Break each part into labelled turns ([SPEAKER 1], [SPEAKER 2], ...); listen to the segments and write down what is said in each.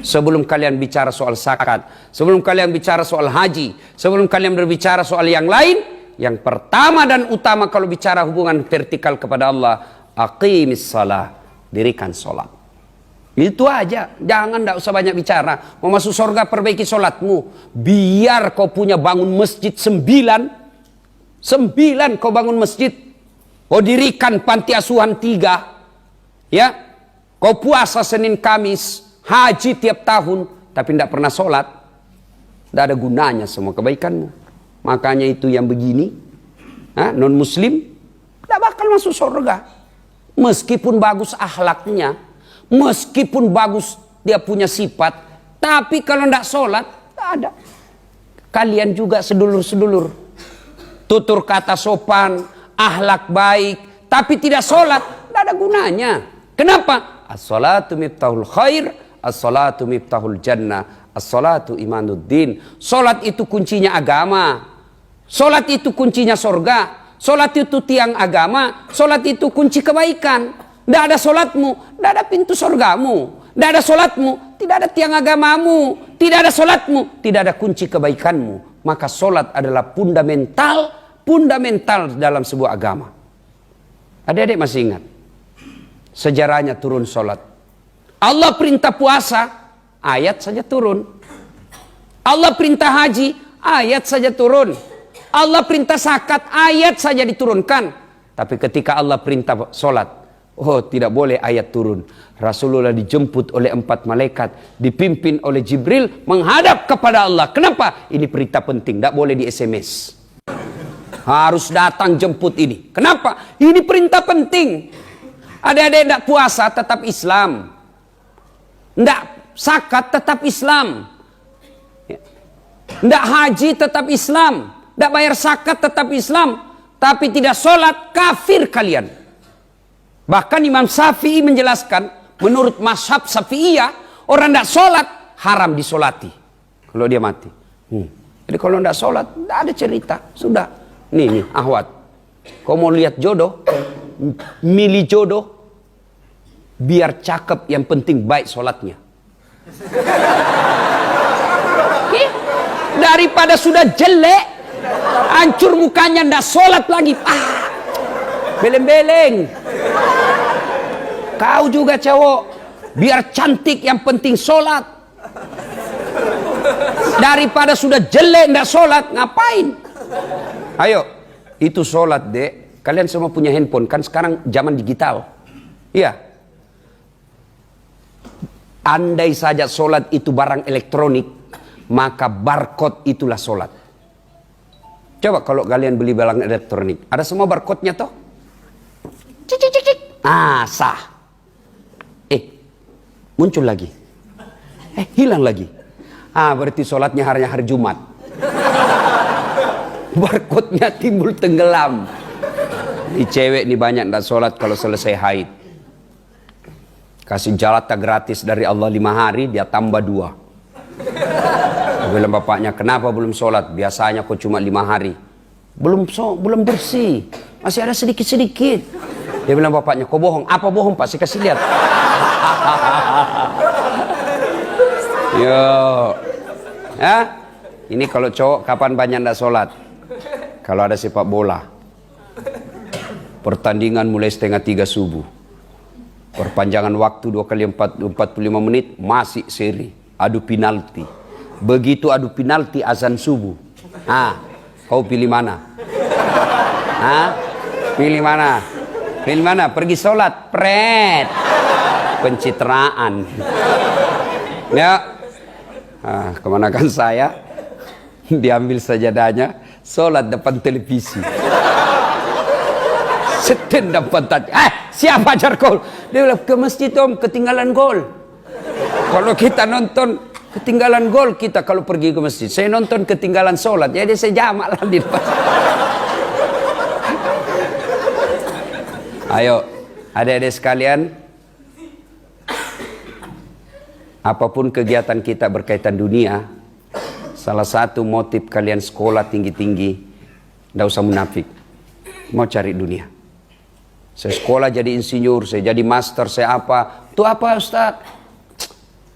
[SPEAKER 1] Sebelum kalian bicara soal zakat, sebelum kalian bicara soal haji, sebelum kalian berbicara soal yang lain, yang pertama dan utama kalau bicara hubungan vertikal kepada Allah, aqimis salah, dirikan sholat. Itu aja, jangan enggak usah banyak bicara. Mau masuk surga perbaiki sholatmu. Biar kau punya bangun masjid 9 kau bangun masjid. Kau dirikan panti asuhan 3. Ya, kau puasa Senin Kamis, haji tiap tahun, tapi tidak pernah sholat. Tidak ada gunanya semua kebaikanmu. Makanya itu yang begini, non muslim tidak bakal masuk surga. Meskipun bagus akhlaknya, meskipun bagus dia punya sifat, tapi kalau tidak sholat, tidak ada. Kalian juga sedulur-sedulur, tutur kata sopan, akhlak baik, tapi tidak sholat, tidak ada gunanya. Kenapa? As-salatu miftahul khair, as-salatu miftahul jannah, as-salatu imanuddin. Sholat itu kuncinya agama, sholat itu kuncinya surga, sholat itu tiang agama, sholat itu kunci kebaikan. Tidak ada sholatmu, tidak ada pintu surgamu. Tidak ada sholatmu, tidak ada tiang agamamu. Tidak ada sholatmu, tidak ada kunci kebaikanmu. Maka sholat adalah fundamental dalam sebuah agama. Adik-adik masih ingat sejarahnya turun sholat? Allah perintah puasa, ayat saja turun. Allah perintah haji, ayat saja turun. Allah perintah zakat, ayat saja diturunkan. Tapi ketika Allah perintah sholat, oh tidak boleh ayat turun. Rasulullah dijemput oleh 4 malaikat, dipimpin oleh Jibril menghadap kepada Allah. Kenapa? Ini perintah penting, tidak boleh di SMS. Harus datang jemput ini. Kenapa? Ini perintah penting. Adik-adik tidak puasa tetap Islam, tidak zakat tetap Islam, tidak haji tetap Islam, tidak bayar zakat tetap Islam, tapi tidak sholat, kafir kalian. Bahkan Imam Syafi'i menjelaskan, menurut mazhab Syafi'iyah, orang tidak sholat haram disolati kalau dia mati. Jadi kalau tidak sholat, tidak ada cerita. Sudah. Nih, Ahwat. Kau mau lihat jodoh, milih jodoh, biar cakep, yang penting baik sholatnya. Daripada sudah jelek, hancur mukanya, tidak sholat lagi. Beleng-beleng. Kau juga cowok, biar cantik, yang penting sholat. Daripada sudah jelek tidak sholat, ngapain? Ayo, itu sholat dek. Kalian semua punya handphone kan sekarang zaman digital. Iya. Andai saja sholat itu barang elektronik, maka barcode itulah sholat. Coba kalau kalian beli barang elektronik, ada semua barcode-nya toh? Cik, cik, cik, cik. Sah. Muncul lagi. Hilang lagi. Berarti sholatnya hari Jumat. Barcode-nya timbul tenggelam. Ini cewek nih banyak tidak sholat kalau selesai haid. Kasih jalata gratis dari Allah 5 hari, dia tambah 2. Bilang bapaknya, kenapa belum sholat? Biasanya kok cuma 5 hari. Belum bersih, masih ada sedikit-sedikit. Dia bilang bapaknya, kok bohong? Apa bohong pak? Saya kasih lihat. Yo, ini kalau cowok kapan banyak ndak sholat? Kalau ada sepak bola, pertandingan mulai 2:30 subuh, perpanjangan waktu 2 kali 45 menit, masih seri, adu penalti. Begitu adu penalti azan subuh, kau pilih mana? Pilih mana? Pilih mana? Pergi sholat, pret, pencitraan. Ya, kemanakan saya? Diambil sajadahnya, sholat depan televisi. Setin depan tadi. Siapa ajar gol? Dia bilang ke masjid om, ketinggalan gol. Kalau kita nonton ketinggalan gol, kita kalau pergi ke masjid. Saya nonton ketinggalan sholat, jadi saya jamak lah di depan. Ayo, adik-adik sekalian, apapun kegiatan kita berkaitan dunia, salah satu motif kalian sekolah tinggi-tinggi, tidak usah munafik, mau cari dunia. Saya sekolah jadi insinyur, saya jadi master, saya apa? Itu apa Ustaz?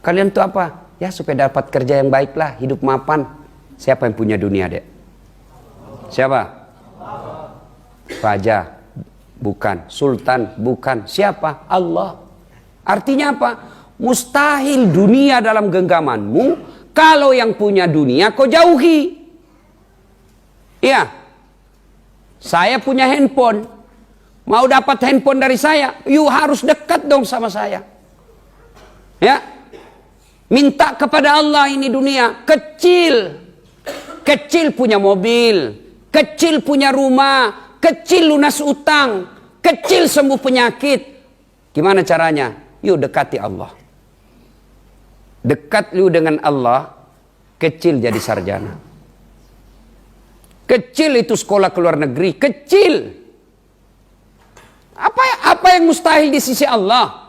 [SPEAKER 1] Kalian tuh apa? Ya supaya dapat kerja yang baik lah, hidup mapan. Siapa yang punya dunia, Dek? Siapa? Raja? Bukan. Sultan? Bukan. Siapa? Allah. Artinya apa? Mustahil dunia dalam genggamanmu. Kalau yang punya dunia kau jauhi. Iya. Saya punya handphone. Mau dapat handphone dari saya, you harus dekat dong sama saya. Ya. Minta kepada Allah ini dunia. Kecil. Kecil punya mobil. Kecil punya rumah. Kecil lunas utang. Kecil sembuh penyakit. Gimana caranya? Yuk dekati Allah. Dekat lu dengan Allah. Kecil jadi sarjana. Kecil itu sekolah ke luar negeri. Kecil. Apa yang mustahil di sisi Allah?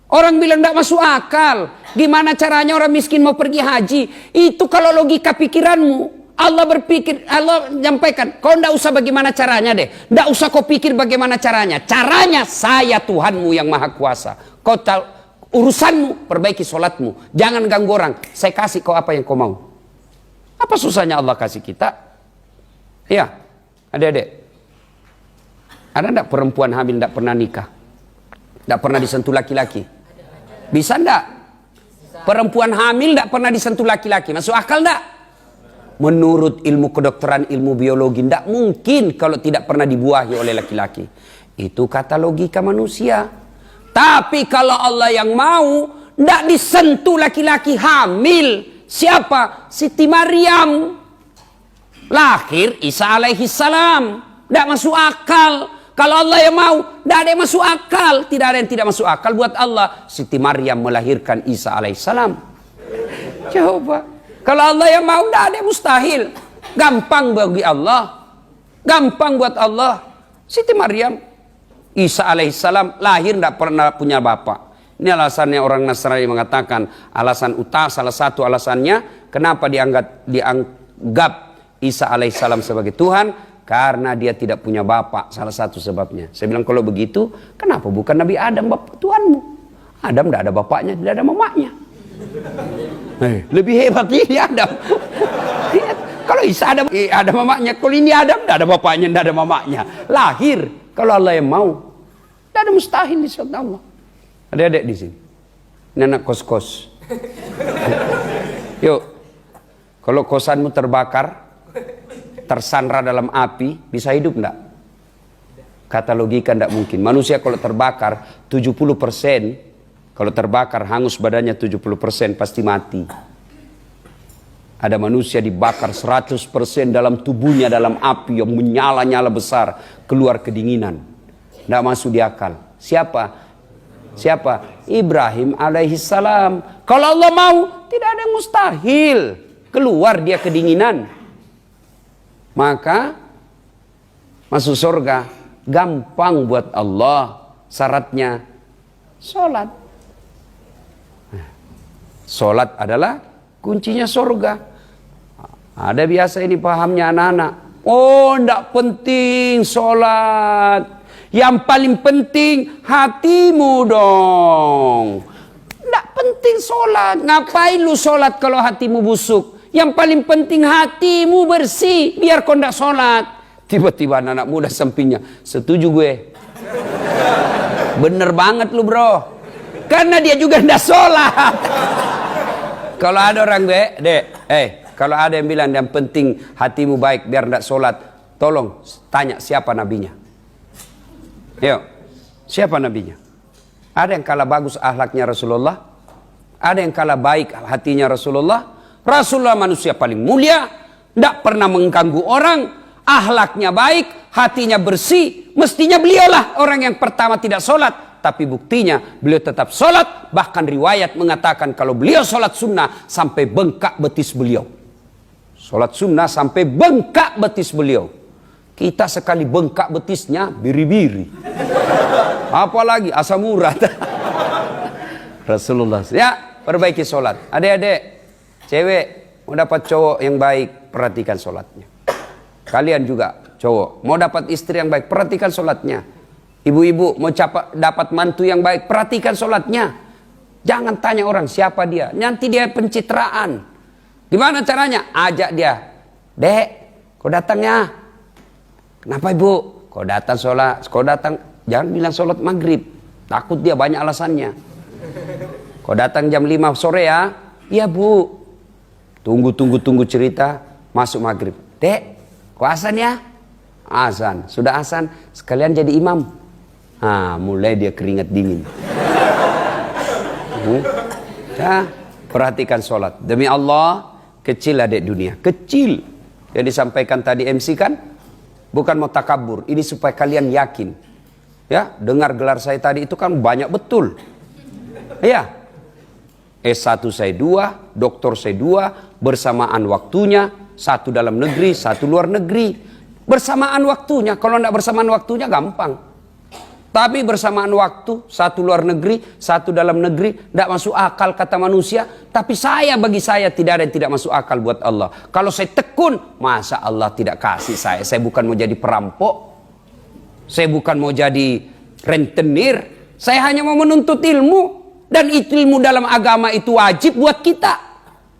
[SPEAKER 1] Orang bilang tidak masuk akal. Gimana caranya orang miskin mau pergi haji? Itu kalau logika pikiranmu. Allah berpikir, Allah menyampaikan, kau tidak usah bagaimana caranya deh. Tidak usah kau pikir bagaimana caranya. Caranya saya Tuhanmu yang maha kuasa. Kau tahu urusanmu, perbaiki sholatmu. Jangan ganggu orang. Saya kasih kau apa yang kau mau. Apa susahnya Allah kasih kita? Ya, adik-adik. Ada enggak perempuan hamil tidak pernah nikah? Tidak pernah disentuh laki-laki? Bisa enggak? Perempuan hamil tidak pernah disentuh laki-laki. Masuk akal enggak? Menurut ilmu kedokteran, ilmu biologi, tidak mungkin kalau tidak pernah dibuahi oleh laki-laki. Itu kata logika manusia. Tapi kalau Allah yang mau, tidak disentuh laki-laki hamil. Siapa? Siti Maryam. Lahir Isa alaihi salam. Tidak masuk akal. Kalau Allah yang mau, tidak ada yang masuk akal. Tidak ada yang tidak masuk akal buat Allah. Siti Maryam melahirkan Isa alaihissalam. Coba. Kalau Allah yang mau, tidak ada yang mustahil. Gampang bagi Allah. Gampang buat Allah. Siti Maryam, Isa alaihissalam lahir tidak pernah punya bapak. Ini alasannya orang Nasrani mengatakan, salah satu alasannya, kenapa dianggap Isa alaihissalam sebagai Tuhan? Karena dia tidak punya bapak, salah satu sebabnya. Saya bilang kalau begitu, kenapa bukan Nabi Adam bapak Tuhanmu? Adam tidak ada bapaknya, tidak ada mamanya. Lebih hebat ini Adam. Kalau Isa ada mamanya, kalau ini Adam tidak ada bapaknya, tidak ada mamanya. Lahir, kalau Allah yang mau, tidak ada mustahil di sisi Allah. Adik-adik di sini, ini anak kos-kos. Yuk, kalau kosanmu terbakar, tersandra dalam api, bisa hidup enggak? Kata logika enggak mungkin. Manusia kalau terbakar 70%, kalau terbakar hangus badannya 70% pasti mati. Ada manusia dibakar 100% dalam tubuhnya dalam api yang menyala-nyala besar, keluar kedinginan. Enggak masuk di akal. Siapa? Ibrahim alaihissalam. Kalau Allah mau, tidak ada yang mustahil. Keluar dia kedinginan. Maka masuk surga gampang buat Allah. Syaratnya sholat. Sholat adalah kuncinya surga. Ada biasa ini pahamnya anak-anak. Oh, tidak penting sholat. Yang paling penting hatimu dong. Tidak penting sholat. Ngapain lu sholat kalau hatimu busuk? Yang paling penting hatimu bersih. Biar kau tidak sholat. Tiba-tiba anak muda sampingnya, setuju gue. Bener banget lu bro. Karena dia juga tidak sholat. Kalau ada orang kalau ada yang bilang yang penting hatimu baik biar tidak sholat, tolong tanya siapa nabinya. Yuk, siapa nabinya? Ada yang kalah bagus akhlaknya Rasulullah? Ada yang kalah baik hatinya Rasulullah? Rasulullah manusia paling mulia, tidak pernah mengganggu orang, akhlaknya baik, hatinya bersih. Mestinya beliaulah orang yang pertama tidak sholat. Tapi buktinya beliau tetap sholat. Bahkan riwayat mengatakan kalau beliau sholat sunnah sampai bengkak betis beliau. Sholat sunnah sampai bengkak betis beliau. Kita sekali bengkak betisnya biri-biri. Apalagi asam urat. Rasulullah. Ya, perbaiki sholat. Adik-adik. Cewek mau dapat cowok yang baik, perhatikan sholatnya. Kalian juga cowok mau dapat istri yang baik, perhatikan sholatnya. Ibu-ibu mau dapat mantu yang baik, perhatikan sholatnya. Jangan tanya orang siapa dia. Nanti dia pencitraan. Gimana caranya? Ajak dia. Dek, kau datang ya. Kenapa ibu? Kau datang sholat. Kau datang. Jangan bilang sholat maghrib. Takut dia banyak alasannya. Kau datang jam 5 sore ya. Iya bu. Tunggu cerita. Masuk maghrib. Dek, kau azan ya? Azan. Sudah azan. Sekalian jadi imam. Mulai dia keringat dingin. Ya, perhatikan sholat. Demi Allah, kecil adik dunia. Kecil. Yang disampaikan tadi MC kan? Bukan mau takabur. Ini supaya kalian yakin. Ya, dengar gelar saya tadi itu kan banyak betul. Ya. S1 saya 2, doktor saya 2, bersamaan waktunya, satu dalam negeri, satu luar negeri. Bersamaan waktunya. Kalau tidak bersamaan waktunya gampang. Tapi bersamaan waktu, satu luar negeri, satu dalam negeri, tidak masuk akal kata manusia. Tapi bagi saya tidak ada yang tidak masuk akal buat Allah. Kalau saya tekun, masa Allah tidak kasih saya? Saya bukan mau jadi perampok. Saya bukan mau jadi rentenir. Saya hanya mau menuntut ilmu. Dan ilmu dalam agama itu wajib buat kita.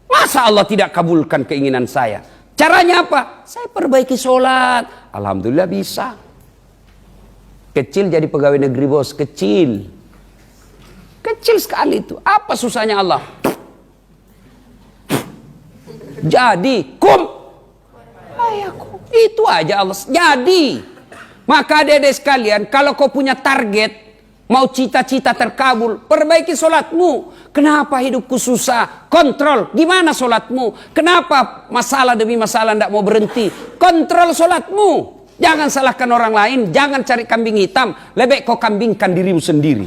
[SPEAKER 1] Masa Allah tidak kabulkan keinginan saya? Caranya apa? Saya perbaiki sholat. Alhamdulillah bisa. Kecil jadi pegawai negeri bos, kecil. Kecil sekali itu. Apa susahnya Allah? Jadi, itu aja Allah. Jadi, maka adik-adik sekalian, kalau kau punya target, mau cita-cita terkabul, perbaiki sholatmu. Kenapa hidupku susah? Kontrol, gimana sholatmu? Kenapa masalah demi masalah tidak mau berhenti? Kontrol sholatmu. Jangan salahkan orang lain, jangan cari kambing hitam. Lebih kau kambingkan dirimu sendiri.